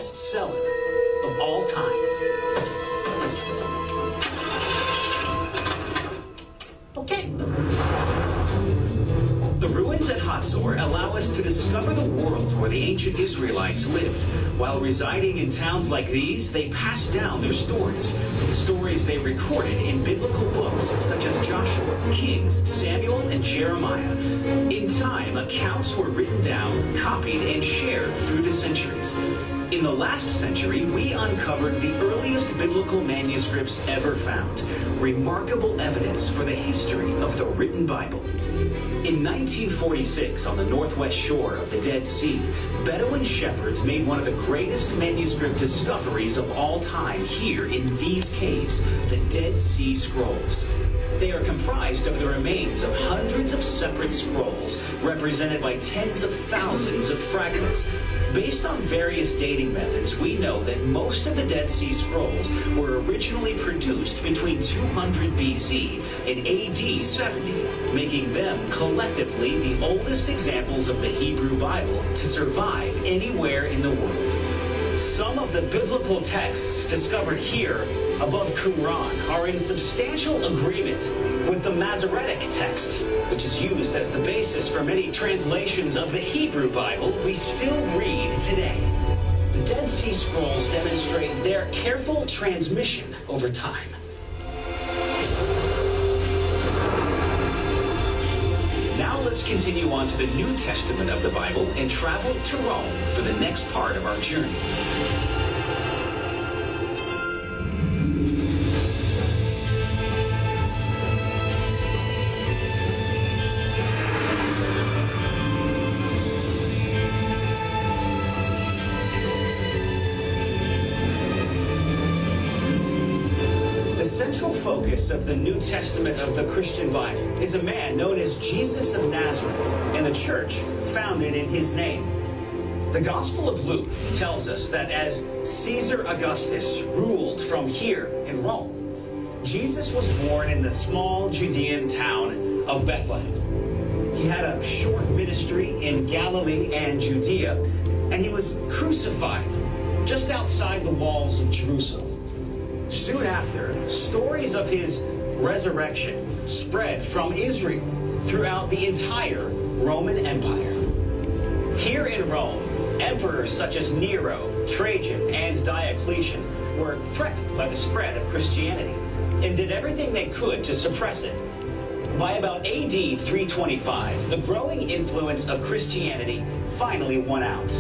bestseller of all time. Okay. The ruins at Hatzor allow us to discover the world where the ancient Israelites lived. While residing in towns like these, they passed down their stories. Stories they recorded in biblical books such as Joshua, Kings, Samuel, and Jeremiah. In time, accounts were written down, copied, and shared through the centuries. In the last century, we uncovered the earliest biblical manuscripts ever found. Remarkable evidence for the history of the written Bible. In 1946, on the northwest shore of the Dead Sea, Bedouin shepherds made one of the greatest manuscript discoveries of all time here in these caves, the Dead Sea Scrolls. They are comprised of the remains of hundreds of separate scrolls, represented by tens of thousands of fragments. Based on various dating methods, we know that most of the Dead Sea Scrolls were originally produced between 200 BC and AD 70, making them collectively the oldest examples of the Hebrew Bible to survive anywhere in the world. Some of the biblical texts discovered here above Qumran are in substantial agreement with the Masoretic text, which is used as the basis for many translations of the Hebrew Bible we still read today. The Dead Sea Scrolls demonstrate their careful transmission over time. Now let's continue on to the New Testament of the Bible and travel to Rome for the next part of our journey. The central focus of the New Testament of the Christian Bible is a man known as Jesus of Nazareth and the church founded in his name. The Gospel of Luke tells us that as Caesar Augustus ruled from here in Rome, Jesus was born in the small Judean town of Bethlehem. He had a short ministry in Galilee and Judea, and he was crucified just outside the walls of Jerusalem. Soon after, stories of his resurrection spread from Israel throughout the entire Roman Empire. Here in Rome, emperors such as Nero, Trajan, and Diocletian were threatened by the spread of Christianity and did everything they could to suppress it. By about AD 325, the growing influence of Christianity finally won out,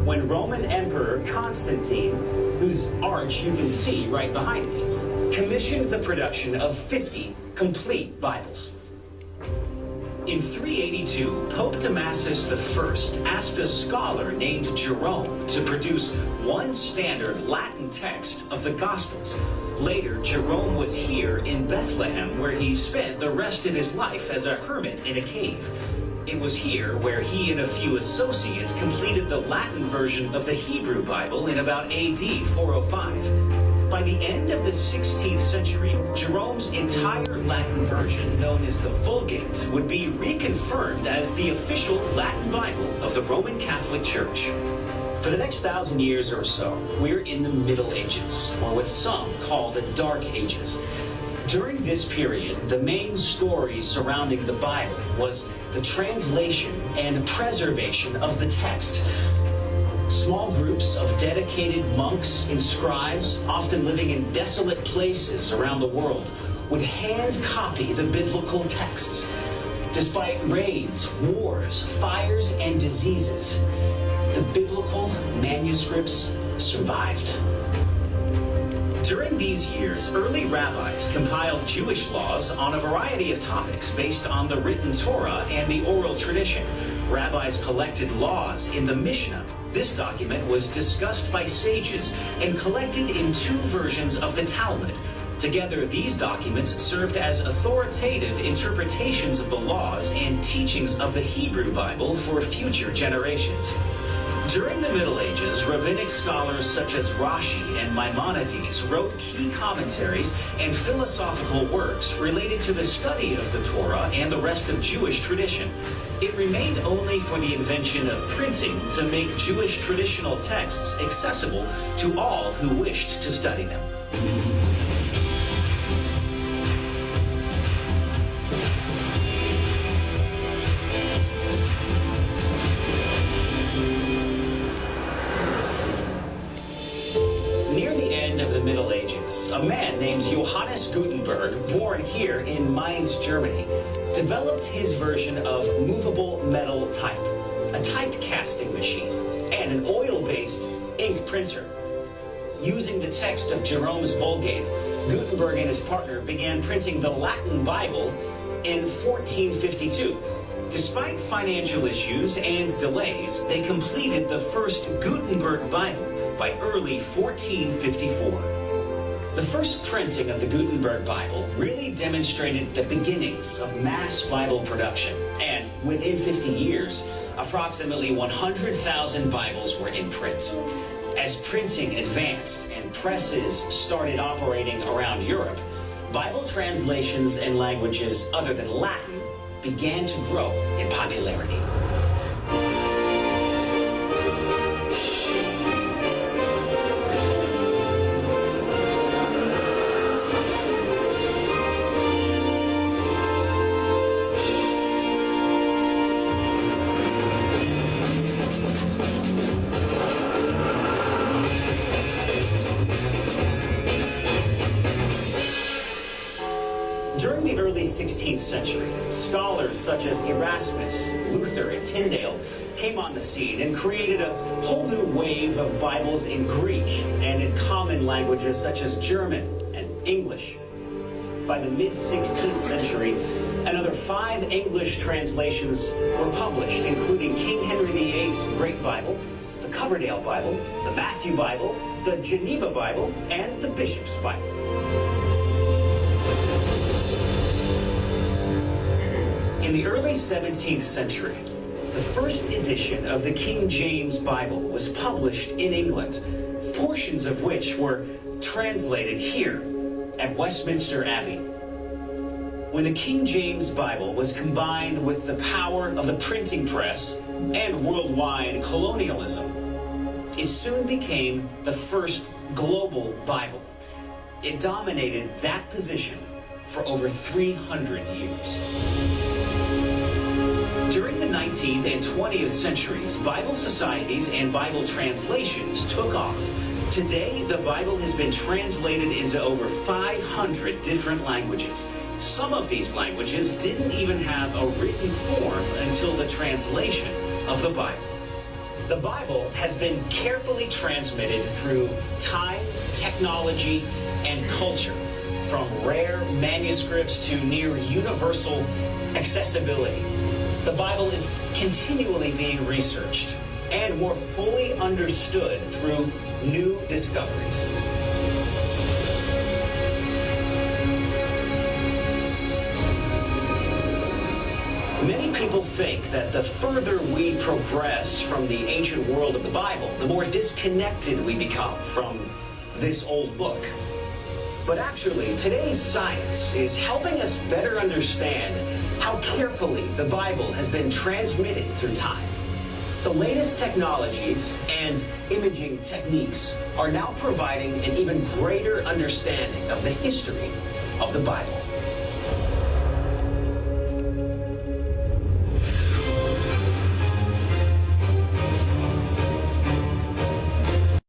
when Roman Emperor Constantine, whose arch you can see right behind me, commissioned the production of 50 complete Bibles. In 382, Pope Damasus I asked a scholar named Jerome to produce one standard Latin text of the Gospels. Later, Jerome was here in Bethlehem, where he spent the rest of his life as a hermit in a cave. It was here where he and a few associates completed the Latin version of the Hebrew Bible in about AD 405. By the end of the 16th century, Jerome's entire Latin version, known as the Vulgate, would be reconfirmed as the official Latin Bible of the Roman Catholic Church. For the next 1,000 years or so, we're in the Middle Ages, or what some call the Dark Ages. During this period, the main story surrounding the Bible was the translation and preservation of the text. Small groups of dedicated monks and scribes, often living in desolate places around the world, would hand copy the biblical texts. Despite raids, wars, fires, and diseases, the biblical manuscripts survived. During these years, early rabbis compiled Jewish laws on a variety of topics based on the written Torah and the oral tradition. Rabbis collected laws in the Mishnah. This document was discussed by sages and collected in 2 versions of the Talmud. Together, these documents served as authoritative interpretations of the laws and teachings of the Hebrew Bible for future generations. During the Middle Ages, rabbinic scholars such as Rashi and Maimonides wrote key commentaries and philosophical works related to the study of the Torah and the rest of Jewish tradition. It remained only for the invention of printing to make Jewish traditional texts accessible to all who wished to study them. Near the end of the Middle Ages, a man named Johannes Gutenberg, born here in Mainz, Germany, developed his version of movable metal type, a type casting machine, and an oil-based ink printer. Using the text of Jerome's Vulgate, Gutenberg and his partner began printing the Latin Bible in 1452. Despite financial issues and delays, they completed the first Gutenberg Bible by early 1454. The first printing of the Gutenberg Bible really demonstrated the beginnings of mass Bible production, and within 50 years, approximately 100,000 Bibles were in print. As printing advanced and presses started operating around Europe, Bible translations in languages other than Latin began to grow in popularity. During the early 16th century, scholars such as Erasmus, Luther, and Tyndale came on the scene and created a whole new wave of Bibles in Greek and in common languages such as German and English. By the mid-16th century, another 5 English translations were published, including King Henry VIII's Great Bible, the Coverdale Bible, the Matthew Bible, the Geneva Bible, and the Bishop's Bible. In the early 17th century, the first edition of the King James Bible was published in England, portions of which were translated here at Westminster Abbey. When the King James Bible was combined with the power of the printing press and worldwide colonialism, it soon became the first global Bible. It dominated that position for over 300 years. During the 19th and 20th centuries, Bible societies and Bible translations took off. Today, the Bible has been translated into over 500 different languages. Some of these languages didn't even have a written form until the translation of the Bible. The Bible has been carefully transmitted through time, technology, and culture, from rare manuscripts to near universal accessibility. The Bible is continually being researched and more fully understood through new discoveries. Many people think that the further we progress from the ancient world of the Bible, the more disconnected we become from this old book. But actually, today's science is helping us better understand how carefully the Bible has been transmitted through time. The latest technologies and imaging techniques are now providing an even greater understanding of the history of the Bible.